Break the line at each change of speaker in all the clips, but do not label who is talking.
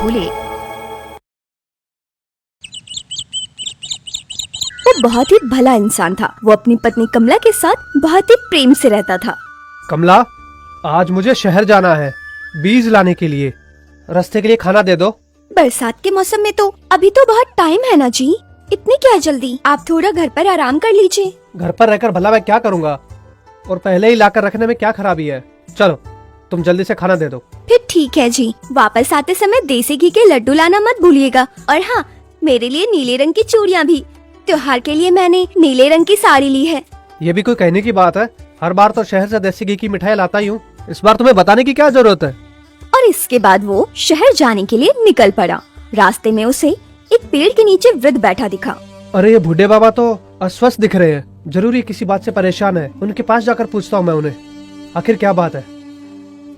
भूले। वो बहुत ही भला इंसान था। वो अपनी पत्नी कमला के साथ बहुत ही प्रेम से रहता था।
कमला, आज मुझे शहर जाना है बीज लाने के लिए। रास्ते के लिए खाना दे दो।
बरसात के मौसम में तो अभी तो बहुत टाइम है ना जी, इतनी क्या जल्दी। आप थोड़ा घर पर आराम कर लीजिए।
घर पर रहकर भला मैं क्या करूँगा, और पहले ही लाकर रखने में क्या खराबी है। चलो तुम जल्दी से खाना दे दो।
फिर ठीक है जी, वापस आते समय देसी घी के लड्डू लाना मत भूलिएगा। और हाँ, मेरे लिए नीले रंग की चूड़ियाँ भी। त्योहार के लिए मैंने नीले रंग की साड़ी ली है।
ये भी कोई कहने की बात है? हर बार तो शहर से देसी घी की मिठाई लाता ही हूँ, इस बार तुम्हें बताने की क्या जरूरत है।
और इसके बाद वो शहर जाने के लिए निकल पड़ा। रास्ते में उसे एक पेड़ के नीचे वृद्ध बैठा दिखा।
अरे ये बूढ़े बाबा तो अस्वस्थ दिख रहे हैं, जरूरी किसी बात से परेशान है। उनके पास जाकर पूछता हूँ मैं उन्हें, आखिर क्या बात है।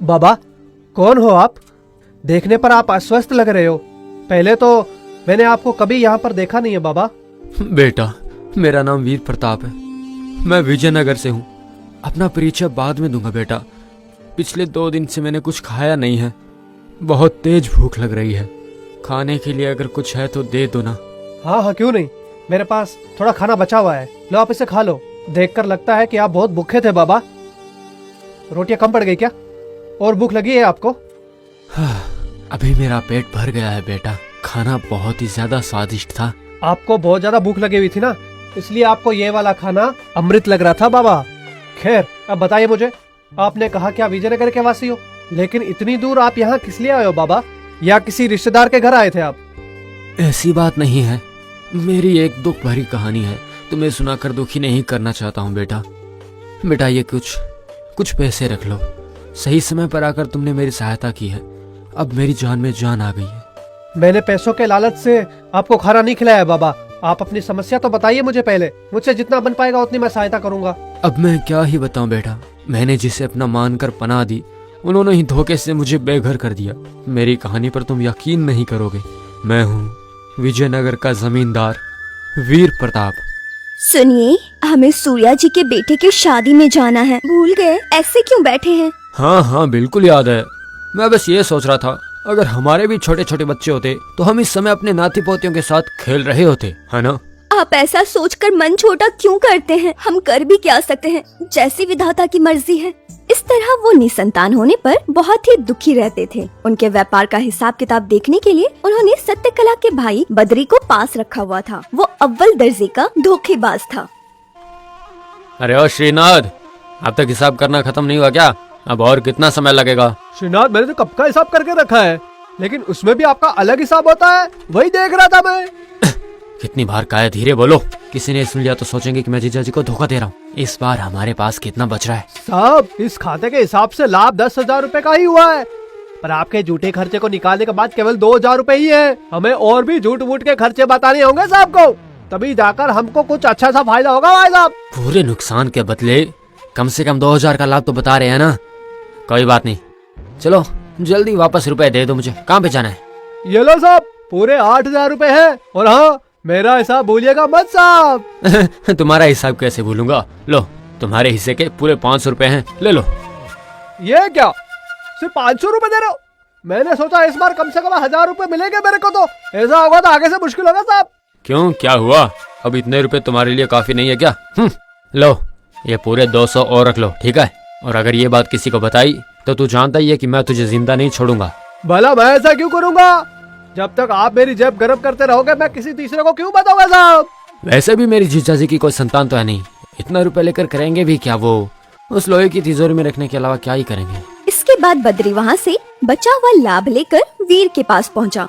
बाबा, कौन हो आप? देखने पर आप अस्वस्थ लग रहे हो। पहले तो मैंने आपको कभी यहाँ पर देखा नहीं है बाबा।
बेटा, मेरा नाम वीर प्रताप है। मैं विजयनगर से हूँ। अपना परिचय बाद में दूंगा बेटा। पिछले 2 दिन से मैंने कुछ खाया नहीं है। बहुत तेज भूख लग रही है। खाने के लिए अगर कुछ है तो दे दो ना।
हाँ हाँ, क्यों नहीं, मेरे पास थोड़ा खाना बचा हुआ है, लो आप इसे खा लो। देखकर लगता है कि आप बहुत भूखे थे बाबा। रोटियां कम पड़ गई क्या, और भूख लगी है आपको?
अभी मेरा पेट भर गया है बेटा। खाना बहुत ही ज्यादा स्वादिष्ट था।
आपको बहुत ज्यादा भूख लगी हुई थी ना, इसलिए आपको ये वाला खाना अमृत लग रहा था बाबा। खैर, अब बताइए मुझे, आपने कहा कि आप विजयनगर के वासी हो, लेकिन इतनी दूर आप यहाँ किस लिए आए हो बाबा? या किसी रिश्तेदार के घर आए थे आप?
ऐसी बात नहीं है। मेरी एक दुख भरी कहानी है। तुम्हें सुनाकर दुखी नहीं करना चाहता हूँ बेटा। बेटा, ये कुछ पैसे रख लो। सही समय पर आकर तुमने मेरी सहायता की है। अब मेरी जान में जान आ गई है।
मैंने पैसों के लालच से आपको खाना नहीं खिलाया बाबा। आप अपनी समस्या तो बताइए मुझे पहले। मुझसे जितना बन पाएगा उतनी मैं सहायता करूंगा।
अब मैं क्या ही बताऊं बेटा। मैंने जिसे अपना मानकर पनाह दी, उन्होंने ही धोखे से मुझे बेघर कर दिया। मेरी कहानी पर तुम यकीन नहीं करोगे। मैं हूँ विजयनगर का जमींदार वीर प्रताप।
सुनिए, हमें सूर्या जी के बेटे की शादी में जाना है। भूल गए? ऐसे क्यों बैठे हैं?
हाँ हाँ, बिल्कुल याद है। मैं बस ये सोच रहा था, अगर हमारे भी छोटे छोटे बच्चे होते तो हम इस समय अपने नाती पोतियों के साथ खेल रहे होते, है ना?
आप ऐसा सोचकर मन छोटा क्यों करते हैं? हम कर भी क्या सकते हैं, जैसी विधाता की मर्जी है। इस तरह वो निसंतान होने पर बहुत ही दुखी रहते थे। उनके व्यापार का हिसाब किताब देखने के लिए उन्होंने सत्यकला के भाई बद्री को पास रखा हुआ था। वो अव्वल दर्जे का धोखेबाज था।
अरे ओ श्रीनाथ, अब तक हिसाब करना खत्म नहीं हुआ क्या? अब और कितना समय लगेगा?
श्रीनाथ, मैंने तो कब का हिसाब करके रखा है, लेकिन उसमें भी आपका अलग हिसाब होता है, वही देख रहा था मैं।
कितनी बार कहा है धीरे बोलो, किसी ने सुन लिया तो सोचेंगे कि मैं जीजा जी को धोखा दे रहा हूँ। इस बार हमारे पास कितना बच रहा है?
साहब, इस खाते के हिसाब से लाभ 10,000 रूपए का ही हुआ है, पर आपके झूठे खर्चे को निकालने के बाद केवल 2,000 रूपए ही है। हमें और भी झूठ मूठ के खर्चे बताने होंगे साहब को, तभी जाकर हमको कुछ अच्छा सा फायदा होगा भाई साहब।
पूरे नुकसान के बदले कम से कम 2,000 का लाभ तो बता रहे हैं ना। कोई बात नहीं, चलो जल्दी वापस रुपए दे दो मुझे। कहाँ पे जाना है?
ये लो साहब, पूरे 8,000 रूपए है। और हाँ, मेरा हिसाब भूलिएगा मत साहब।
तुम्हारा हिसाब कैसे भूलूंगा? लो, तुम्हारे हिस्से के पूरे 500 रुपए हैं, ले लो।
ये क्या, सिर्फ 500 रूपए दे रहे हो? मैंने सोचा इस बार कम से कम 1,000 रूपए मिलेंगे मेरे को। तो ऐसा होगा तो आगे से मुश्किल होगा साहब।
क्यों, क्या हुआ? अब इतने रुपए तुम्हारे लिए काफी नहीं है क्या? लो, ये पूरे 200 और रख लो, ठीक है? और अगर ये बात किसी को बताई तो तू जानता ही है कि मैं तुझे जिंदा नहीं छोड़ूंगा।
भला मैं ऐसा क्यों करूंगा? जब तक आप मेरी जेब गर्म करते रहोगे मैं किसी तीसरे को क्यों बताऊंगा साहब?
वैसे भी मेरी जीजा जी की कोई संतान तो है नहीं। इतना रुपए लेकर करेंगे भी क्या? वो उस लोहे की तिजोरी में रखने के अलावा क्या ही करेंगे।
इसके बाद बद्री वहाँ से बचा हुआ लाभ लेकर वीर के पास पहुँचा।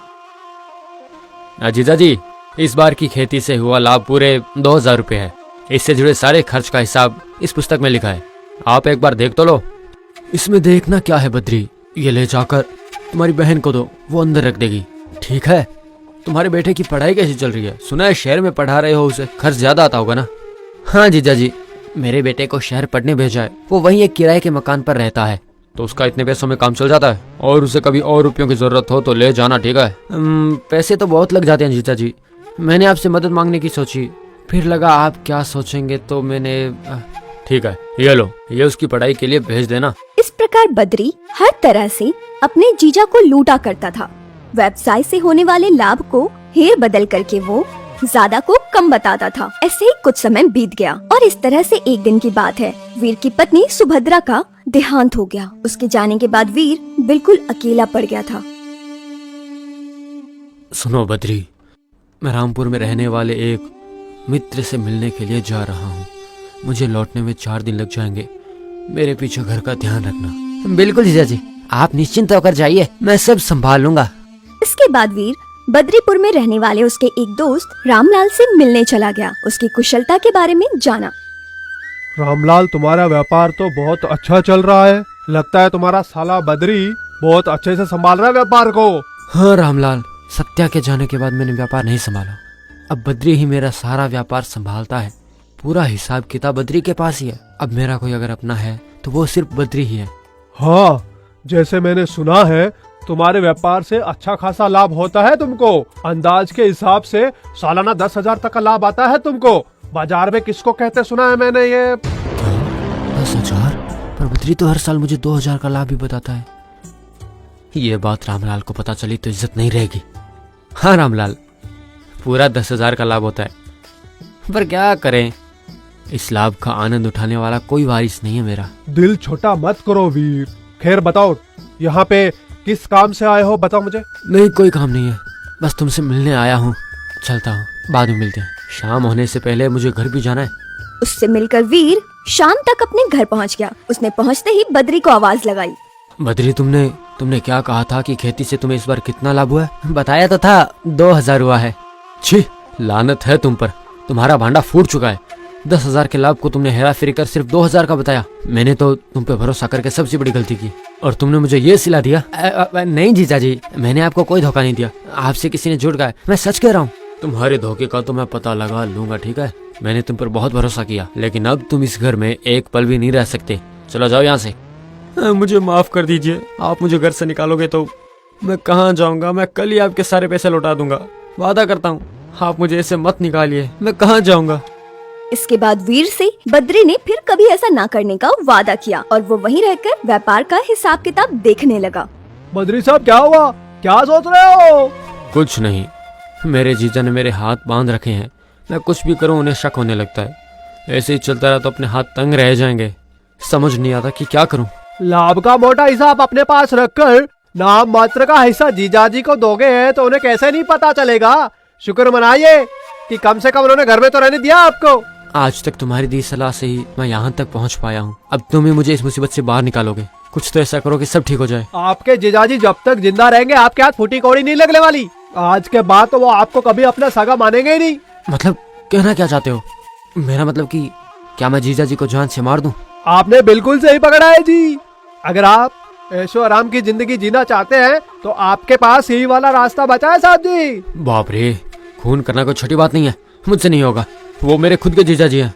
जीजा जी, इस बार की खेती से हुआ लाभ पूरे 2,000 रुपए है। इससे जुड़े सारे खर्च का हिसाब इस पुस्तक में लिखा है, आप एक बार देख तो लो। इसमें देखना क्या है बद्री, ये ले जाकर तुम्हारी बहन को दो, वो अंदर रख देगी, ठीक है? तुम्हारे बेटे की पढ़ाई कैसी चल रही है? सुना है शहर में पढ़ा रहे हो उसे, खर्च ज्यादा आता होगा ना? हाँ जीजा जी, मेरे बेटे को शहर पढ़ने भेजा है। वो वहीं एक किराए के मकान पर रहता है, तो उसका इतने पैसों में काम चल जाता है। और उसे कभी और रुपयों की जरूरत हो तो ले जाना, ठीक है? पैसे तो बहुत लग जाते हैं जीजा जी। मैंने आपसे मदद मांगने की सोची, फिर लगा आप क्या सोचेंगे तो मैंने ठीक है, ये लो, ये उसकी पढ़ाई के लिए भेज देना।
इस प्रकार बद्री हर तरह से अपने जीजा को लूटा करता था। व्यवसाय से होने वाले लाभ को हेर बदल करके वो ज्यादा को कम बताता था। ऐसे ही कुछ समय बीत गया और इस तरह से एक दिन की बात है, वीर की पत्नी सुभद्रा का देहांत हो गया। उसके जाने के बाद वीर बिल्कुल अकेला पड़ गया था।
सुनो बद्री, मैं रामपुर में रहने वाले एक मित्र से मिलने के लिए जा रहा हूँ। मुझे लौटने में 4 दिन लग जाएंगे। मेरे पीछे घर का ध्यान रखना।
बिल्कुल जीजा जी, आप निश्चिंत होकर जाइए, मैं सब संभाल लूंगा।
इसके बाद वीर बद्रीपुर में रहने वाले उसके एक दोस्त रामलाल से मिलने चला गया। उसकी कुशलता के बारे में जाना।
रामलाल, तुम्हारा व्यापार तो बहुत अच्छा चल रहा है। लगता है तुम्हारा साला बद्री बहुत अच्छे से संभाल रहा है व्यापार को।
हाँ रामलाल, सत्या के जाने के बाद मैंने व्यापार नहीं संभाला। अब बद्री ही मेरा सारा व्यापार संभालता है। पूरा हिसाब किताब बद्री के पास ही है। अब मेरा कोई अगर अपना है तो वो सिर्फ बद्री ही है।
हाँ, जैसे मैंने सुना है तुम्हारे व्यापार से अच्छा खासा लाभ होता है तुमको। अंदाज के हिसाब से सालाना 10,000 तक का लाभ आता है तुमको। बाजार में किसको कहते सुना है मैंने ये?
10,000? पर बद्री तो हर साल मुझे 2,000 का लाभ भी बताता है। ये बात रामलाल को पता चली तो इज्जत नहीं रहेगी। हाँ रामलाल, पूरा 10,000 का लाभ होता है। पर क्या करें, इस लाभ का आनंद उठाने वाला कोई वारिस नहीं है मेरा।
दिल छोटा मत करो वीर। खैर बताओ, यहाँ पे किस काम से आए हो, बताओ मुझे।
नहीं, कोई काम नहीं है, बस तुमसे मिलने आया हूँ। चलता हूँ, बाद में मिलते हैं। शाम होने से पहले मुझे घर भी जाना है।
उससे मिलकर वीर शाम तक अपने घर पहुंच गया। उसने पहुंचते ही बद्री को आवाज लगाई।
बद्री, तुमने क्या कहा था कि खेती से तुम्हें इस बार कितना लाभ हुआ है?
बताया तो था 2,000 हुआ है।
छी, लानत है तुम पर, तुम्हारा भांडा फूट चुका है। 10,000 के लाभ को तुमने हेरा फेरी कर सिर्फ 2,000 का बताया। मैंने तो तुम पे भरोसा करके सबसे बड़ी गलती की और तुमने मुझे ये सिला दिया।
नहीं जीजा जी, मैंने आपको कोई धोखा नहीं दिया। आपसे किसी ने झूठ कहा, मैं सच कह रहा हूँ।
तुम्हारे धोखे का तो मैं पता लगा लूंगा, ठीक है? मैंने तुम पर बहुत भरोसा किया, लेकिन अब तुम इस घर में एक पल भी नहीं रह सकते। चलो जाओ यहाँ से। मुझे माफ कर दीजिए। आप मुझे घर से निकालोगे तो मैं कहाँ जाऊंगा? मैं कल ही आपके सारे पैसे लौटा दूंगा, वादा करता हूँ। आप मुझे ऐसे मत निकालिए, मैं कहाँ जाऊंगा?
इसके बाद वीर से बद्री ने फिर कभी ऐसा ना करने का वादा किया और वो वहीं रहकर व्यापार का हिसाब किताब देखने लगा।
बद्री साहब, क्या हुआ? क्या सोच रहे हो?
कुछ नहीं, मेरे जीजा ने मेरे हाथ बांध रखे हैं। मैं कुछ भी करूं उन्हें शक होने लगता है। ऐसे ही चलता रहा तो अपने हाथ तंग रह जाएंगे। समझ नहीं आता कि क्या करूं।
लाभ का मोटा हिसाब अपने पास रखकर नाम मात्र का हिस्सा जीजाजी को दोगे तो उन्हें कैसे नहीं पता चलेगा? शुक्र मनाइए कि कम से कम उन्होंने घर में तो रहने दिया आपको।
आज तक तुम्हारी दी सलाह से ही मैं यहाँ तक पहुँच पाया हूँ। अब तुम ही मुझे इस मुसीबत से बाहर निकालोगे। कुछ तो ऐसा करो कि सब ठीक हो जाए।
आपके जीजाजी जब तक जिंदा रहेंगे आपके हाथ फूटी कौड़ी नहीं लगने वाली। आज के बाद तो वो आपको कभी अपना सगा मानेंगे ही नहीं।
मतलब कहना क्या चाहते हो? मेरा मतलब कि क्या मैं जीजा जी को जान से मार दूं?
आपने बिल्कुल सही पकड़ा है जी। अगर आप ऐशो आराम की जिंदगी जीना चाहते हैं तो आपके पास यही वाला रास्ता बचा है साहब जी।
बाप रे, खून करना कोई छोटी बात नहीं है। मुझसे नहीं होगा, वो मेरे खुद के जीजा जी हैं।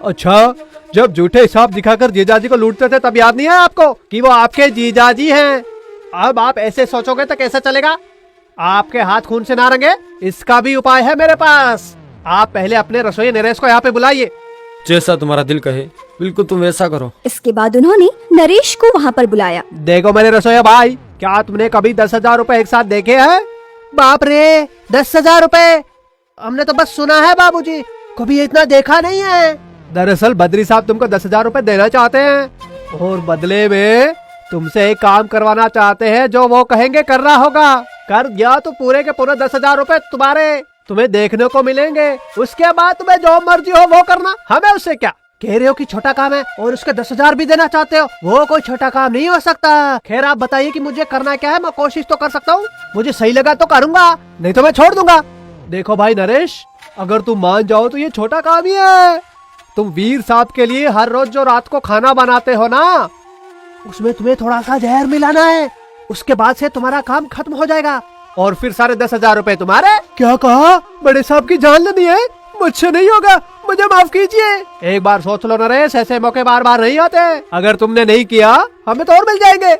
अच्छा, जब झूठे हिसाब दिखाकर जीजाजी को लूटते थे तब याद नहीं है आपको कि वो आपके जीजाजी हैं? अब आप ऐसे सोचोगे तो कैसे चलेगा? आपके हाथ खून से ना रंगे, इसका भी उपाय है मेरे पास। आप पहले अपने रसोई नरेश को यहाँ पे बुलाइए।
जैसा तुम्हारा दिल कहे, बिल्कुल तुम वैसा करो।
इसके बाद उन्होंने नरेश को वहाँ पर बुलाया।
देखो मेरे रसोईया भाई, क्या तुमने कभी 10,000 रुपए एक साथ देखे हैं?
बाप रे, 10,000 रुपए? हमने तो बस सुना है बाबूजी, कभी इतना देखा नहीं है।
दरअसल बद्री साहब तुमको 10,000 रुपए देना चाहते हैं और बदले में तुमसे एक काम करवाना चाहते हैं। जो वो कहेंगे करना होगा। कर दिया तो पूरे के पूरे 10,000 रुपए तुम्हें देखने को मिलेंगे। उसके बाद तुम्हें जो मर्जी हो वो करना, हमें उससे क्या। कह रहे हो कि छोटा काम है और उसके 10,000 भी देना चाहते हो? वो कोई छोटा काम नहीं हो सकता। खैर आप बताइए कि मुझे करना क्या है, मैं कोशिश तो कर सकता हूँ। मुझे सही लगा तो करूँगा, नहीं तो मैं छोड़ दूंगा। देखो भाई नरेश, अगर तुम मान जाओ तो ये छोटा काम ही है। तुम वीर साहब के लिए हर रोज जो रात को खाना बनाते हो ना, उसमें तुम्हें थोड़ा सा जहर मिलाना है। उसके बाद से तुम्हारा काम खत्म हो जाएगा और फिर सारे 10,000 रुपए तुम्हारे। क्या कहा? बड़े साहब की जान लेनी है? मुझसे नहीं होगा, मुझे माफ कीजिए। एक बार सोच लो नरेश, ऐसे मौके बार बार नहीं आते। अगर तुमने नहीं किया हमें तो और मिल जाएंगे।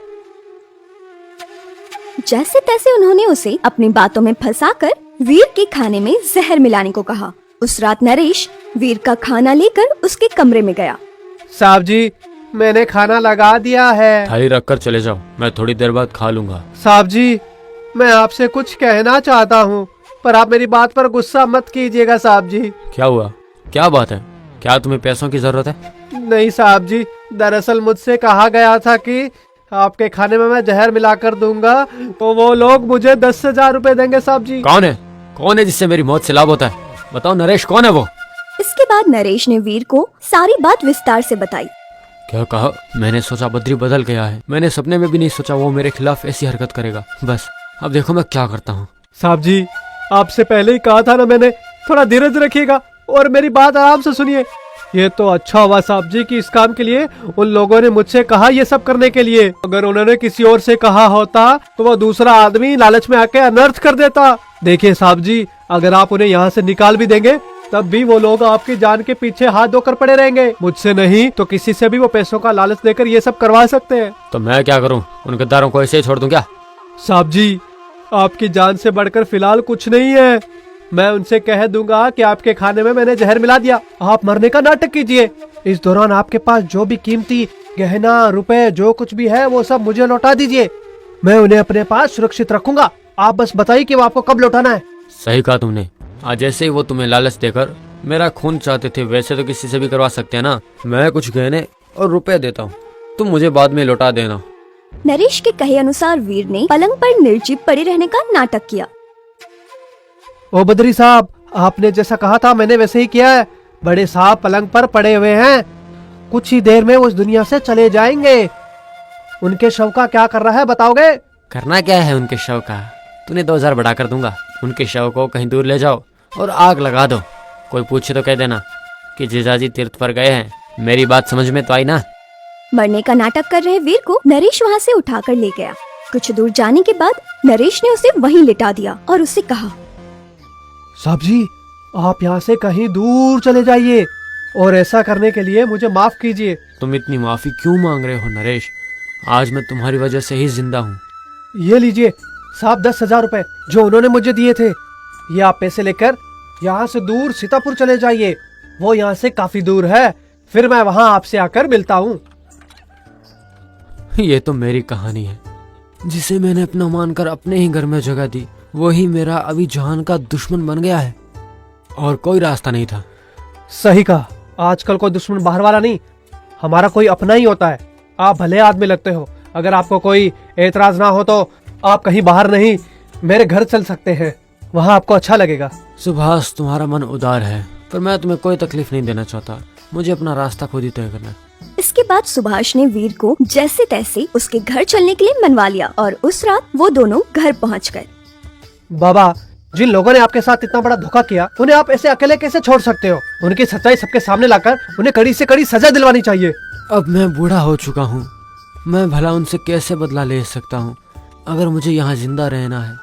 जैसे तैसे उन्होंने उसे अपनी बातों में फंसाकर वीर के खाने में जहर मिलाने को कहा। उस रात नरेश वीर का खाना लेकर उसके कमरे में गया।
साहब जी, मैंने खाना लगा दिया है।
थाली रख कर चले जाओ, मैं थोड़ी देर बाद खा लूंगा।
साहब जी, मैं आपसे कुछ कहना चाहता हूँ, पर आप मेरी बात पर गुस्सा मत कीजिएगा साहब जी।
क्या हुआ? क्या बात है? क्या तुम्हें पैसों की जरूरत है?
नहीं साहब जी, दरअसल मुझसे कहा गया था कि आपके खाने में मैं जहर मिलाकर दूंगा तो वो लोग मुझे 10,000 रुपए देंगे साहब जी।
कौन है? कौन है जिससे मेरी मौत से लाभ होता है? बताओ नरेश, कौन है वो?
इसके बाद नरेश ने वीर को सारी बात विस्तार से बताई।
क्या कहा? मैंने सोचा बद्री बदल गया है। मैंने सपने में भी नहीं सोचा वो मेरे खिलाफ ऐसी हरकत करेगा। बस अब देखो मैं क्या करता हूँ।
साहब जी, आपसे पहले ही कहा था ना मैंने, थोड़ा धीरज रखिएगा और मेरी बात आराम से सुनिए। ये तो अच्छा हुआ साहब जी कि इस काम के लिए उन लोगों ने मुझसे कहा ये सब करने के लिए। अगर उन्होंने किसी और से कहा होता तो वो दूसरा आदमी लालच में आके अनर्थ कर देता। देखिए साहब जी, अगर आप उन्हें यहाँ से निकाल भी देंगे तब भी वो लोग आपकी जान के पीछे हाथ धोकर पड़े रहेंगे। मुझसे नहीं तो किसी से भी वो पैसों का लालच देकर ये सब करवा सकते हैं।
तो मैं क्या करूँ? उन गद्दारों को ऐसे ही छोड़ दूं क्या?
साहब जी, आपकी जान से बढ़कर फिलहाल कुछ नहीं है। मैं उनसे कह दूंगा कि आपके खाने में मैंने जहर मिला दिया। आप मरने का नाटक कीजिए। इस दौरान आपके पास जो भी कीमती गहना, रुपए, जो कुछ भी है वो सब मुझे लौटा दीजिए। मैं उन्हें अपने पास सुरक्षित रखूंगा। आप बस बताइए कि वो आपको कब लौटाना है।
सही कहा तुमने। आज जैसे ही वो तुम्हें लालच देकर मेरा खून चाहते थे, वैसे तो किसी से भी करवा सकते हैं ना। मैं कुछ गहने और रुपए देता हूँ, तुम मुझे बाद में लौटा देना।
नरेश के कहे अनुसार वीर ने पलंग पर निर्जीव पड़े रहने का नाटक किया।
ओ बद्री साहब, आपने जैसा कहा था मैंने वैसे ही किया है। बड़े साहब पलंग पर पड़े हुए हैं, कुछ ही देर में वो इस दुनिया से चले जाएंगे। उनके शव का क्या कर रहा है बताओगे?
करना क्या है उनके शव का? तूने 2,000 बढ़ा कर दूंगा। उनके शव को कहीं दूर ले जाओ और आग लगा दो। कोई पूछे तो कह देना कि जीजाजी तीर्थ पर गए हैं। मेरी बात समझ में तो आई ना?
मरने का नाटक कर रहे वीर को नरेश वहाँ से उठाकर ले गया। कुछ दूर जाने के बाद नरेश ने उसे वहीं लिटा दिया और उससे कहा,
साहब जी, आप यहाँ से कहीं दूर चले जाइए और ऐसा करने के लिए मुझे माफ कीजिए।
तुम इतनी माफी क्यों मांग रहे हो नरेश? आज मैं तुम्हारी वजह से ही जिंदा हूँ।
ये लीजिए साहब 10,000 रुपए जो उन्होंने मुझे दिए थे। ये आप पैसे लेकर यहाँ से दूर सीतापुर चले जाइए। वो यहाँ से काफी दूर है, फिर मैं वहाँ आपसे आकर मिलता हूँ।
ये तो मेरी कहानी है। जिसे मैंने अपना मानकर अपने ही घर में जगह दी, वही मेरा अभी जान का दुश्मन बन गया है और कोई रास्ता नहीं था।
सही कहा, आजकल कोई दुश्मन बाहर वाला नहीं, हमारा कोई अपना ही होता है। आप भले आदमी लगते हो। अगर आपको कोई एतराज ना हो तो आप कहीं बाहर नहीं, मेरे घर चल सकते हैं, वहाँ आपको अच्छा लगेगा।
सुभाष, तुम्हारा मन उदार है, पर मैं तुम्हें कोई तकलीफ नहीं देना चाहता। मुझे अपना रास्ता खुद ही तय करना है।
इसके बाद सुभाष ने वीर को जैसे तैसे उसके घर चलने के लिए मनवा लिया और उस रात वो दोनों घर पहुंच गए।
बाबा, जिन लोगों ने आपके साथ इतना बड़ा धोखा किया, उन्हें आप ऐसे अकेले कैसे छोड़ सकते हो? उनकी सच्चाई सबके सामने लाकर उन्हें कड़ी से कड़ी सजा दिलवानी चाहिए।
अब मैं बूढ़ा हो चुका हूँ, मैं भला उनसे कैसे बदला ले सकता हूँ? अगर मुझे यहाँ जिंदा रहना है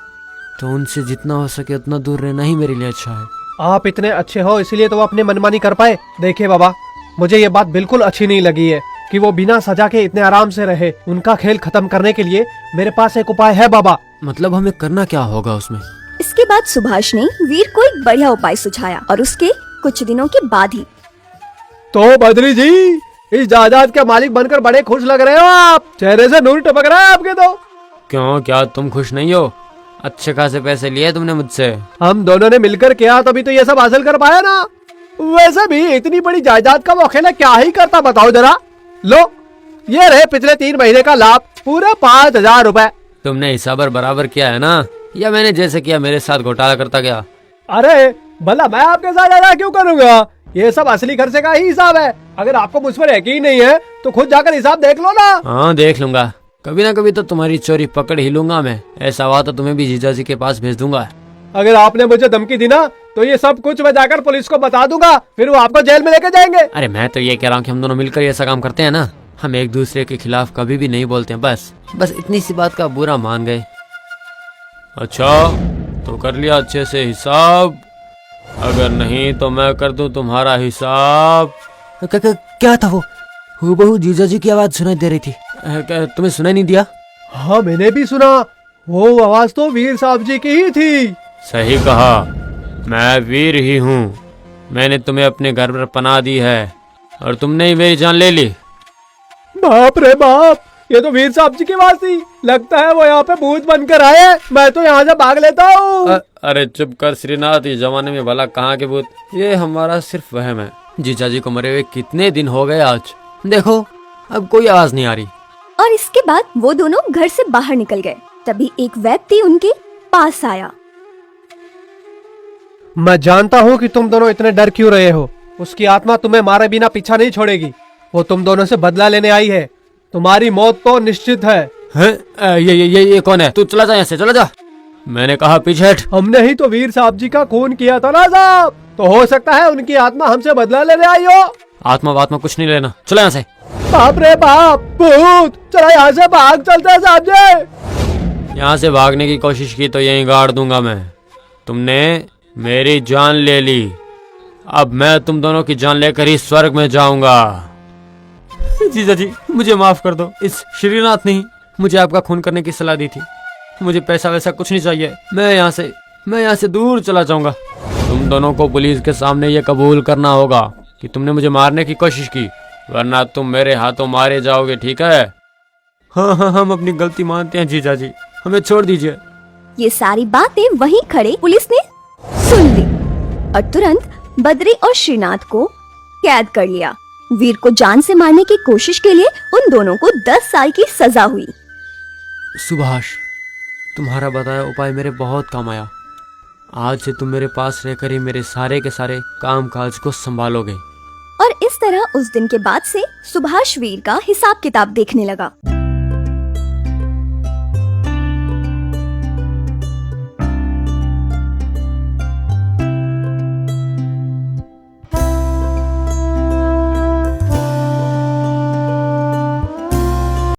तो उनसे जितना हो सके उतना दूर रहना ही मेरे लिए अच्छा है।
आप इतने अच्छे हो इसलिए तो वो अपनी मनमानी कर पाए। देखिए बाबा, मुझे ये बात बिल्कुल अच्छी नहीं लगी है कि वो बिना सजा के इतने आराम से रहे। उनका खेल खत्म करने के लिए मेरे पास एक उपाय है बाबा।
मतलब हमें करना क्या होगा उसमें?
इसके बाद सुभाष ने वीर को एक बढ़िया उपाय सुझाया और उसके कुछ दिनों के बाद ही
तो बद्री जी, इस जायदाद के मालिक बनकर बड़े खुश लग रहे हो आप। चेहरे से नूर टपक रहा है आपके तो।
क्यों, क्या तुम खुश नहीं हो? अच्छे खासे पैसे लिए तुमने मुझसे।
हम दोनों ने मिलकर किया तभी तो ये सब हासिल कर पाया ना। वैसे भी इतनी बड़ी जायदाद का वो अकेला क्या ही करता बताओ जरा। लो, ये रहे पिछले 3 महीने का लाभ, पूरे 5,000 रुपए।
तुमने हिसाब बराबर किया है ना, या मैंने जैसे किया मेरे साथ घोटाला करता गया?
अरे भला मैं आपके साथ ज्यादा क्यों करूंगा? ये सब असली खर्चे का ही हिसाब है। अगर आपको मुझ पर यकीन नहीं है तो खुद जाकर हिसाब देख लो ना।
हाँ, देख लूंगा। कभी ना कभी तो तुम्हारी चोरी पकड़ ही लूंगा मैं। ऐसा हुआ तो तुम्हें भी जीजाजी के पास भेज दूंगा।
अगर आपने मुझे धमकी दी ना तो ये सब कुछ मैं जाकर पुलिस को बता दूंगा, फिर वो आपको जेल में लेके जाएंगे।
अरे मैं तो ये कह रहा हूँ कि हम दोनों मिलकर ऐसा काम करते हैं ना। हम एक दूसरे के खिलाफ कभी भी नहीं बोलते हैं। बस इतनी सी बात का बुरा मान गए। अच्छा, तो कर लिया अच्छे से हिसाब? अगर नहीं तो मैं कर दूं तुम्हारा हिसाब। क्या था वो? हूबहू जीजाजी की आवाज सुनाई दे रही थी। तुम्हें सुनाई नहीं दिया?
हाँ, मैंने भी सुना। वो आवाज तो वीर साहब जी की ही थी।
सही कहा, मैं वीर ही हूँ। मैंने तुम्हें अपने घर पर पनाह दी है और तुमने ही मेरी जान ले ली।
बाप रे बाप, ये तो वीर साहब जी की आवाज थी। लगता है वो यहाँ पे भूत बनकर आए हैं। मैं तो यहाँ से भाग लेता हूँ।
अरे चुप कर श्रीनाथ, इस जमाने में भला कहाँ के भूत, ये हमारा सिर्फ वहम है। जीजा जी को मरे हुए कितने दिन हो गए आज, देखो अब कोई आवाज नहीं आ रही।
और इसके बाद वो दोनों घर से बाहर निकल गए। तभी एक व्यक्ति उनके पास आया।
मैं जानता हूँ कि तुम दोनों इतने डर क्यों रहे हो। उसकी आत्मा तुम्हें मारे बिना पीछा नहीं छोड़ेगी। वो तुम दोनों से बदला लेने आई है। तुम्हारी मौत तो निश्चित है।
हैं? ये कौन है? तू चला जा यहाँ से, चला जा। मैंने कहा पीछे हट।
हमने ही तो वीर साहब जी का खून किया था ना साहब, तो हो सकता है उनकी आत्मा हमसे बदला लेने आई हो।
आत्मा कुछ नहीं लेना, चला यहाँ से।
बाप रे बाप, भूत! चला यहाँ से भाग चलते हैं साहब जी।
यहाँ से भागने की कोशिश की तो यहीं गाड़ दूंगा मैं। तुमने मेरी जान ले ली, अब मैं तुम दोनों की जान लेकर ही स्वर्ग में जाऊंगा। जीजा जी मुझे माफ कर दो, इस श्रीनाथ ने ही मुझे आपका खून करने की सलाह दी थी। मुझे पैसा वैसा कुछ नहीं चाहिए, मैं यहाँ से दूर चला जाऊंगा। तुम दोनों को पुलिस के सामने ये कबूल करना होगा कि तुमने मुझे मारने की कोशिश की, वरना तुम मेरे हाथों मारे जाओगे, ठीक है? हाँ, हम अपनी गलती मानते हैं जीजा जी, हमें छोड़ दीजिए।
ये सारी बातें वहीं खड़े पुलिस ने सुन ली और तुरंत बद्री और श्रीनाथ को कैद कर लिया। वीर को जान से मारने की कोशिश के लिए उन दोनों को 10 साल की सजा हुई।
सुभाष, तुम्हारा बताया उपाय मेरे बहुत काम आया। आज से तुम मेरे पास रहकर ही मेरे सारे के सारे काम काज को संभालोगे।
और इस तरह उस दिन के बाद से सुभाष वीर का हिसाब किताब देखने लगा।